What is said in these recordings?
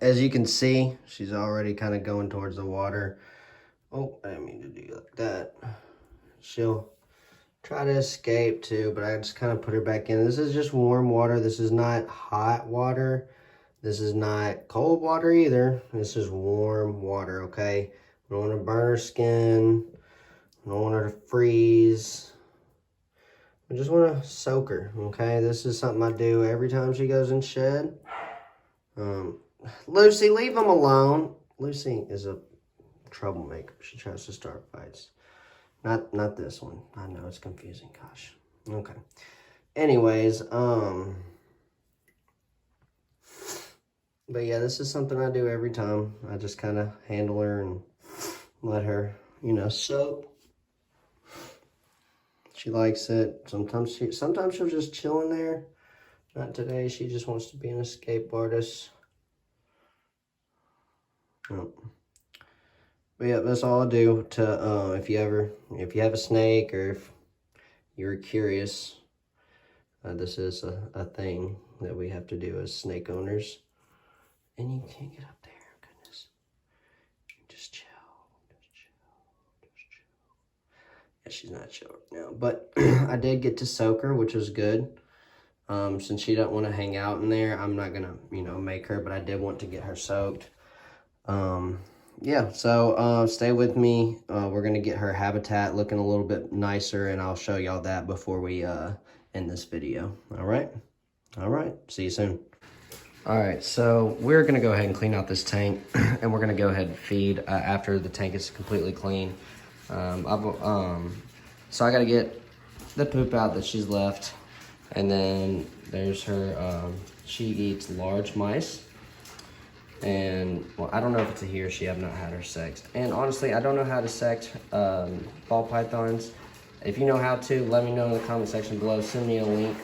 as you can see, she's already kind of going towards the water. Oh, I didn't mean to do like that. She'll try to escape too, but I just kind of put her back in. This is just warm water. This is not hot water. This is not cold water either. This is warm water, okay? We don't want to burn her skin. We don't want her to freeze. I just want to soak her, okay? This is something I do every time she goes in shed. Lucy, leave him alone. Lucy is a troublemaker. She tries to start fights. Not this one. I know it's confusing. Gosh. Okay. Anyways, but yeah, this is something I do every time. I just kind of handle her and let her, you know, soak. She likes it. Sometimes she'll just chill in there. Not today. She just wants to be an escape artist. Oh. But yeah, that's all I do to if you have a snake or if you're curious, this is a thing that we have to do as snake owners. And you can't get up there, goodness. Just chill. Yeah, she's not chill right now, but I did get to soak her, which was good. Since she don't want to hang out in there, I'm not gonna, you know, make her, but I did want to get her soaked. Yeah, so stay with me. We're gonna get her habitat looking a little bit nicer, and I'll show y'all that before we end this video. All right, see you soon. All right, so we're gonna go ahead and clean out this tank, and we're gonna go ahead and feed after the tank is completely clean. So I gotta get the poop out that she's left, and then there's her. She eats large mice. And, well, I don't know if it's a he or she. I've not had her sexed. And honestly, I don't know how to sex ball pythons. If you know how to, let me know in the comment section below. Send me a link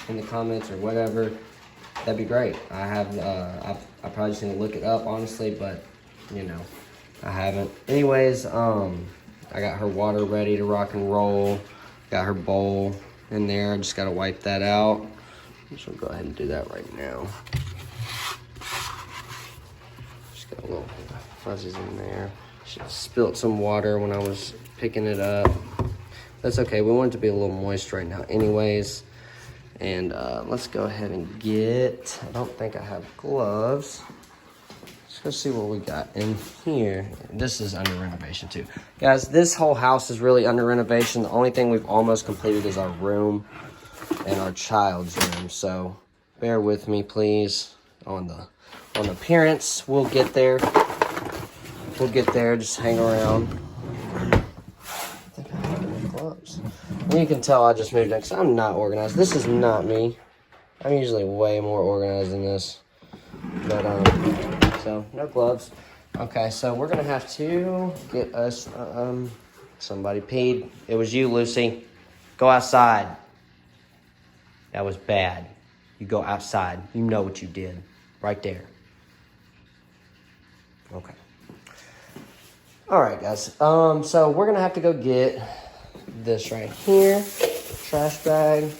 in the comments or whatever. That'd be great. I probably just need to look it up, honestly, but, you know, I haven't. Anyways, I got her water ready to rock and roll. Got her bowl in there. I just got to wipe that out. So I'll go ahead and do that right now. Got a little fuzzies in there. She spilled some water when I was picking it up. That's okay. We want it to be a little moist right now anyways. And let's go ahead and get, I don't think I have gloves. Let's go see what we got in here. This is under renovation too. Guys, this whole house is really under renovation. The only thing we've almost completed is our room and our child's room. So bear with me, please, on appearance. We'll get there. Just hang around. I think I have my gloves. And you can tell I just moved in because I'm not organized. This is not me. I'm usually way more organized than this. But so no gloves. Okay, so we're gonna have to get us somebody peed. It was you, Lucy. Go outside. That was bad. You go outside. You know what you did. Right there. Okay. All right, guys. So we're gonna have to go get this right here, trash bag.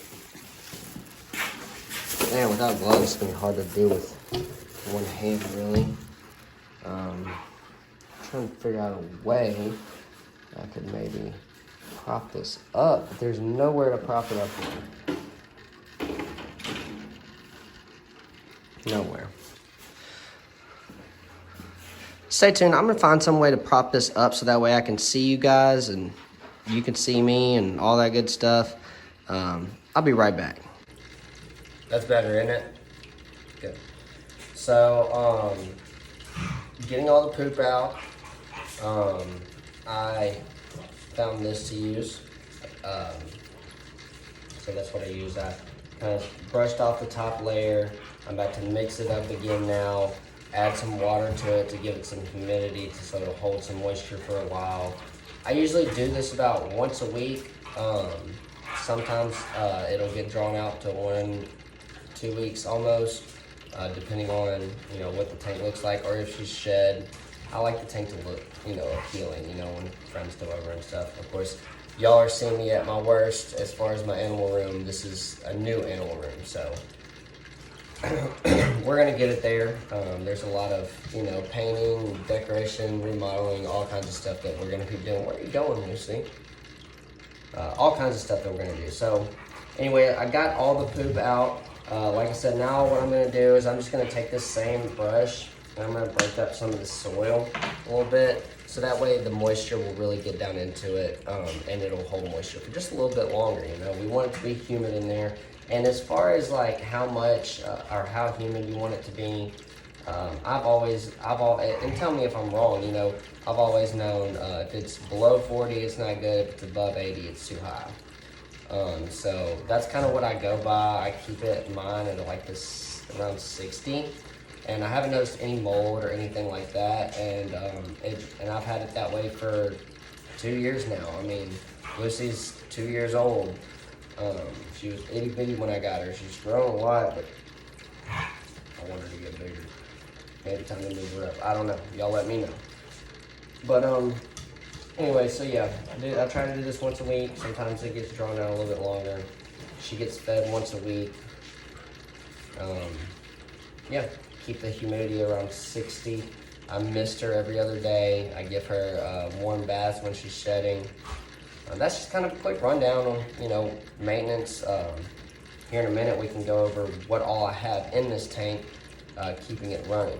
Man, without gloves, it's gonna be hard to do with one hand, really. Trying to figure out a way I could maybe prop this up, but there's nowhere to prop it up here. Nowhere. Stay tuned. I'm going to find some way to prop this up so that way I can see you guys and you can see me and all that good stuff. I'll be right back. That's better, isn't it? Good. So, getting all the poop out, I found this to use. So that's what I use. I kind of brushed off the top layer. I'm about to mix it up again now. Add some water to it to give it some humidity so it'll hold some moisture for a while. I usually do this about once a week. Sometimes it'll get drawn out to 1-2 weeks almost, depending on what the tank looks like or if she's shed. I like the tank to look appealing, when friends come over and stuff. Of course, y'all are seeing me at my worst as far as my animal room. This is a new animal room, so we're gonna get it there. There's a lot of, you know, painting, decoration, remodeling, all kinds of stuff that we're gonna be doing. Where are you going, Lucy? All kinds of stuff that we're gonna do. So anyway, I got all the poop out. Like I said, now what I'm gonna do is I'm just gonna take this same brush and I'm gonna break up some of the soil a little bit. So that way the moisture will really get down into it, and it'll hold moisture for just a little bit longer, you know. We want it to be humid in there. And as far as like how much or how humid you want it to be, and tell me if I'm wrong, you know, I've always known if it's below 40, it's not good. If it's above 80, it's too high. So that's kind of what I go by. I keep it in mind at like this around 60. And I haven't noticed any mold or anything like that. And I've had it that way for 2 years now. I mean, Lucy's 2 years old. She was itty bitty when I got her. She's grown a lot, but I want her to get bigger. Maybe time to move her up. I don't know. Y'all let me know. But anyway, so yeah, I try to do this once a week. Sometimes it gets drawn out a little bit longer. She gets fed once a week. Yeah, keep the humidity around 60. I mist her every other day. I give her warm baths when she's shedding. That's just kind of a quick rundown on, you know, maintenance. Here in a minute, we can go over what all I have in this tank, keeping it running.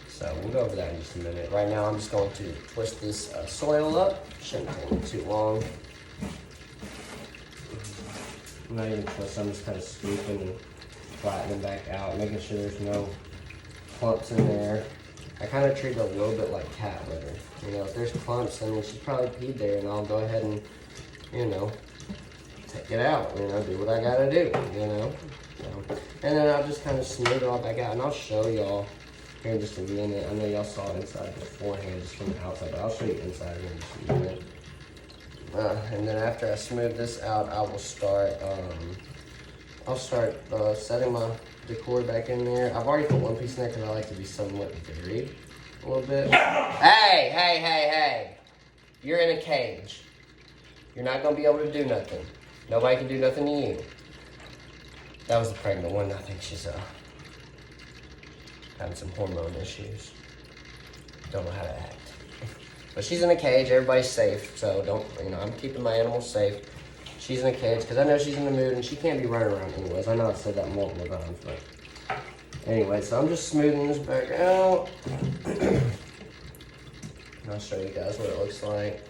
So we'll go over that in just a minute. Right now, I'm just going to twist this soil up. Shouldn't take too long. I'm not even twist, I'm just kind of scooping and flattening back out, making sure there's no clumps in there. I kind of treat it a little bit like cat litter. You know, if there's clumps, I mean, she's probably peed there, and I'll go ahead and, you know, take it out, you know, do what I gotta do, you know. So, and then I'll just kind of smooth it all back out, and I'll show y'all here in just a minute. I know y'all saw it inside beforehand, just from the outside, but I'll show you inside here in just a minute. And then after I smooth this out, I will start, setting my decor back in there. I've already put one piece in there because I like to be somewhat varied a little bit. Hey! You're in a cage. You're not going to be able to do nothing. Nobody can do nothing to you. That was the pregnant one. I think she's having some hormone issues. Don't know how to act. But she's in a cage. Everybody's safe. So don't, you know, I'm keeping my animals safe. She's in a cage because I know she's in the mood and she can't be running around anyways. I know I've said that multiple times, but anyway, so I'm just smoothing this back out. And I'll show you guys what it looks like.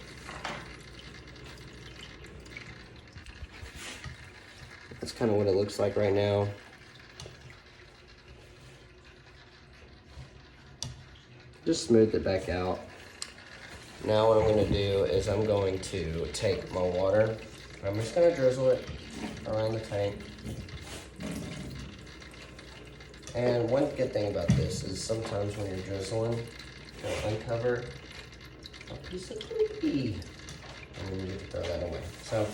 That's kind of what it looks like right now. Just smoothed it back out. Now what I'm going to do is I'm going to take my water. I'm just going to drizzle it around the tank. And one good thing about this is sometimes when you're drizzling, you'll uncover a piece of poopy. And then you can throw that away. So,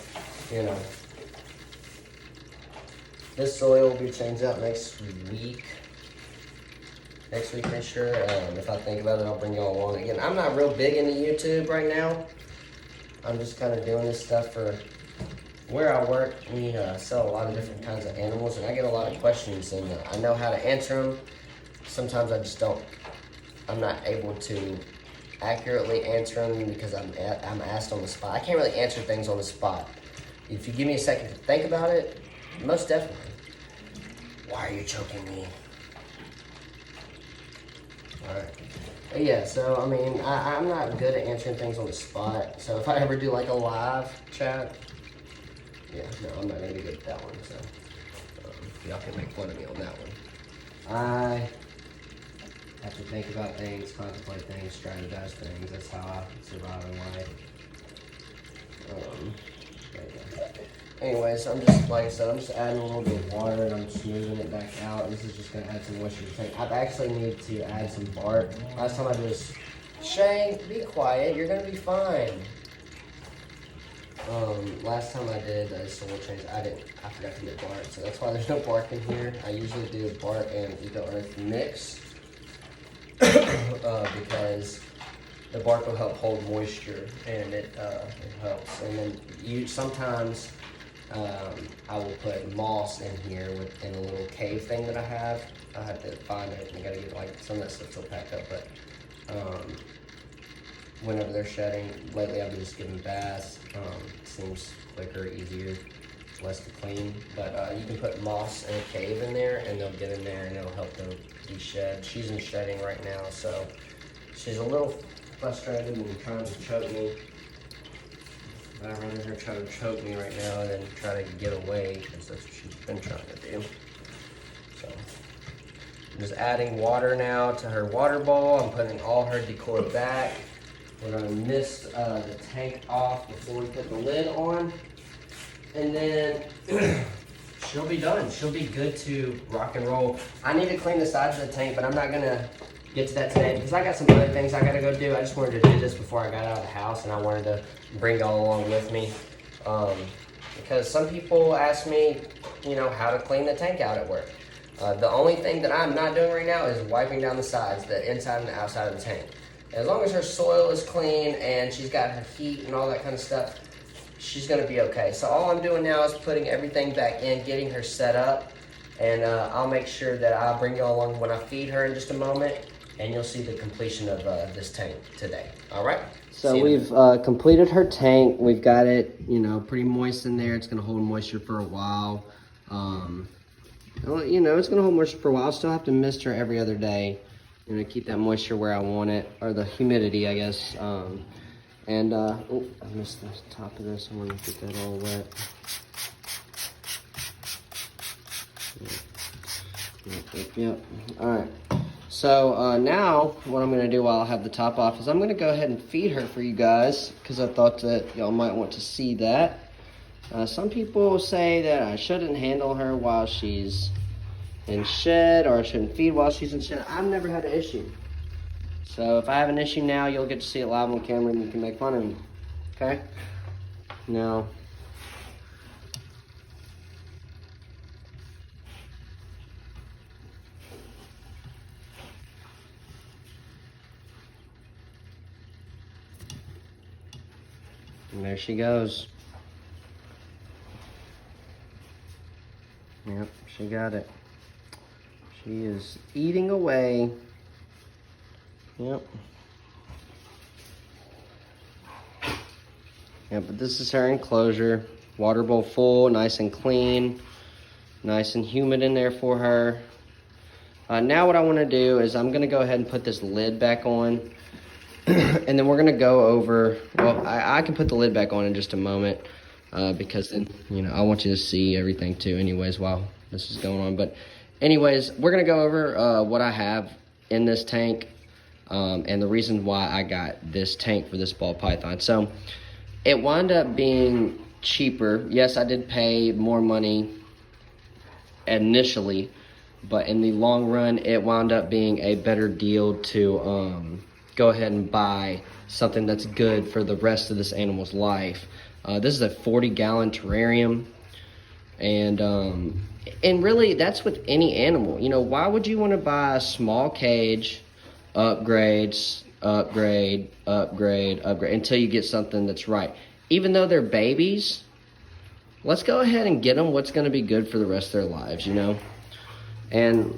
you know, this soil will be changed out next week. Next week, for sure. If I think about it, I'll bring y'all along again. I'm not real big into YouTube right now. I'm just kind of doing this stuff for where I work. We sell a lot of different kinds of animals, and I get a lot of questions, and I know how to answer them. Sometimes I just don't. I'm not able to accurately answer them because I'm asked on the spot. I can't really answer things on the spot. If you give me a second to think about it, most definitely. Why are you choking me? Alright. Yeah, so, I mean, I'm not good at answering things on the spot. So, if I ever do, like, a live chat, yeah, no, I'm not going to be good at that one. So, y'all can make fun of me on that one. I have to think about things, contemplate things, strategize things. That's how I survive in life. Anyways, I'm just, like I said, I'm just adding a little bit of water and I'm smoothing it back out. This is just going to add some moisture to the tank. I actually need to add some bark. Last time I just, Shay, be quiet. You're going to be fine. Last time I did a soil change, I forgot to get bark. So that's why there's no bark in here. I usually do bark and eco-earth mix because the bark will help hold moisture and it helps. And then sometimes I will put moss in here in a little cave thing that I have. I have to find it. I gotta get like some of that stuff still packed up, but whenever they're shedding, lately I've been just giving baths. Seems quicker, easier, less to clean. But you can put moss and a cave in there, and they'll get in there, and it'll help them de-shed. She's in shedding right now, so she's a little frustrated and trying to choke me. I'd rather her try to choke me right now than try to get away, because that's what she's been trying to do. So I'm just adding water now to her water bowl. I'm putting all her decor back. We're gonna mist the tank off before we put the lid on. And then she'll be done. She'll be good to rock and roll. I need to clean the sides of the tank, but I'm not gonna get to that today because I got some other things I gotta go do. I just wanted to do this before I got out of the house, and I wanted to bring y'all along with me. Because some people ask me, how to clean the tank out at work. The only thing that I'm not doing right now is wiping down the sides, the inside and the outside of the tank. As long as her soil is clean and she's got her heat and all that kind of stuff, she's gonna be okay. So all I'm doing now is putting everything back in, getting her set up, and I'll make sure that I'll bring you all along when I feed her in just a moment, and you'll see the completion of this tank today. All right? So we've completed her tank. We've got it, pretty moist in there. It's gonna hold moisture for a while. It's gonna hold moisture for a while. I'll still have to mist her every other day. Keep that moisture where I want it, or the humidity, I guess. Oh, I missed the top of this. I want to get that all wet. Yep. All right. So now what I'm gonna do while I have the top off is I'm gonna go ahead and feed her for you guys, because I thought that y'all might want to see that. Some people say that I shouldn't handle her while she's in shed, or I shouldn't feed while she's in shed. I've never had an issue. So if I have an issue now, you'll get to see it live on camera and you can make fun of me. Okay? Now, and there she goes. Yep, she got it. She is eating away. Yep. Yeah, but this is her enclosure. Water bowl full, nice and clean. Nice and humid in there for her. Now what I want to do is I'm going to go ahead and put this lid back on. And then we're going to go over, well, I can put the lid back on in just a moment. Because then, I want you to see everything too anyways while this is going on. But anyways, we're going to go over what I have in this tank and the reason why I got this tank for this ball python. So it wound up being cheaper. Yes, I did pay more money initially, but in the long run, it wound up being a better deal to go ahead and buy something that's good for the rest of this animal's life. This is a 40-gallon terrarium, and really that's with any animal. Why would you want to buy a small cage, upgrade until you get something that's right? Even though they're babies, let's go ahead and get them what's going to be good for the rest of their lives, And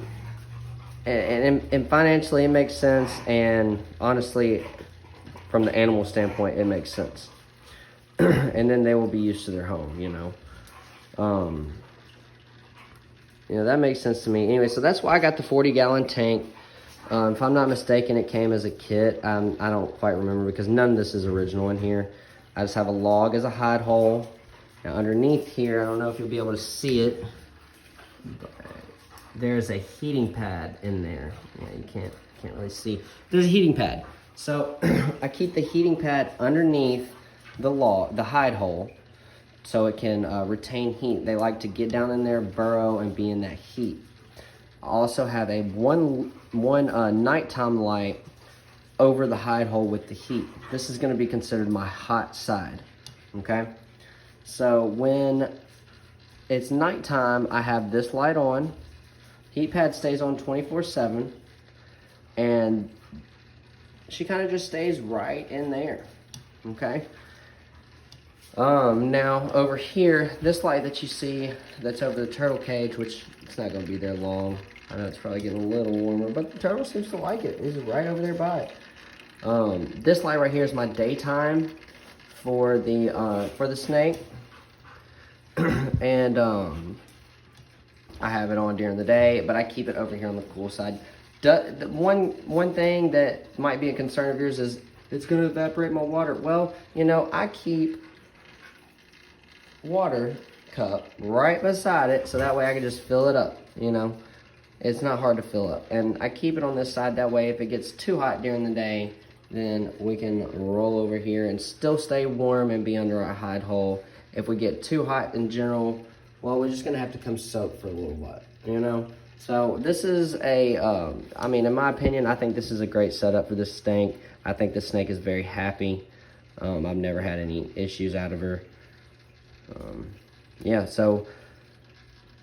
financially it makes sense, and honestly, from the animal standpoint, it makes sense. And then they will be used to their home, that makes sense to me. Anyway, so that's why I got the 40-gallon tank. If I'm not mistaken, it came as a kit. I don't quite remember because none of this is original in here. I just have a log as a hide hole. Now underneath here, I don't know if you'll be able to see it, but there's a heating pad in there. Yeah, you can't really see. There's a heating pad. So I keep the heating pad underneath the hide hole, so it can retain heat. They like to get down in there, burrow, and be in that heat. I also have a one nighttime light over the hide hole with the heat. This is going to be considered my hot side. Okay, so when it's nighttime, I have this light on. Heat pad stays on 24/7, and she kind of just stays right in there. Okay. Now over here, this light that you see that's over the turtle cage, which it's not gonna be there long. I know it's probably getting a little warmer, but the turtle seems to like it. He's right over there by it. This light right here is my daytime for the snake. And I have it on during the day, but I keep it over here on the cool side. One thing that might be a concern of yours is it's gonna evaporate my water. Well, you know, I keep water cup right beside it, so that way I can just fill it up, you know. It's not hard to fill up. And I keep it on this side, that way if it gets too hot during the day, then we can roll over here and still stay warm and be under our hide hole. If we get too hot in general, well, we're just gonna have to come soak for a little while, you know. So this is I mean, in my opinion, I think this is a great setup for this snake. I think this snake is very happy. I've never had any issues out of her. Yeah, so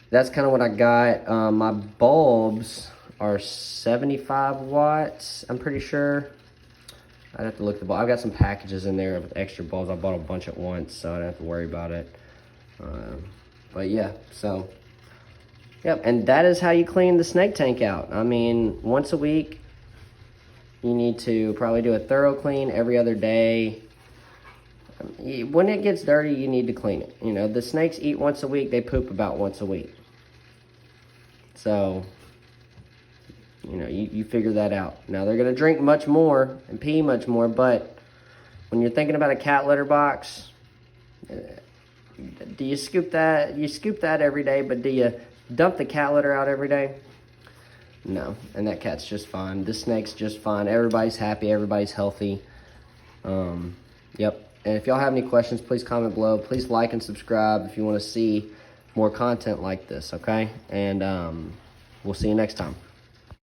that's kind of what I got. My bulbs are 75 watts, I'm pretty sure. I'd have to look at the bulb. I've got some packages in there with extra bulbs. I bought a bunch at once, so I don't have to worry about it. But yeah, so, yep, and that is how you clean the snake tank out. I mean, once a week, you need to probably do a thorough clean every other day. When it gets dirty, you need to clean it. You know, the snakes eat once a week, they poop about once a week. So, you know, you figure that out. Now, they're going to drink much more and pee much more, but when you're thinking about a cat litter box, do you scoop that? You scoop that every day, but do you dump the cat litter out every day? No, and that cat's just fine. This snake's just fine. Everybody's happy. Everybody's healthy. Yep. And if y'all have any questions, please comment below. Please like and subscribe if you want to see more content like this, okay? And we'll see you next time.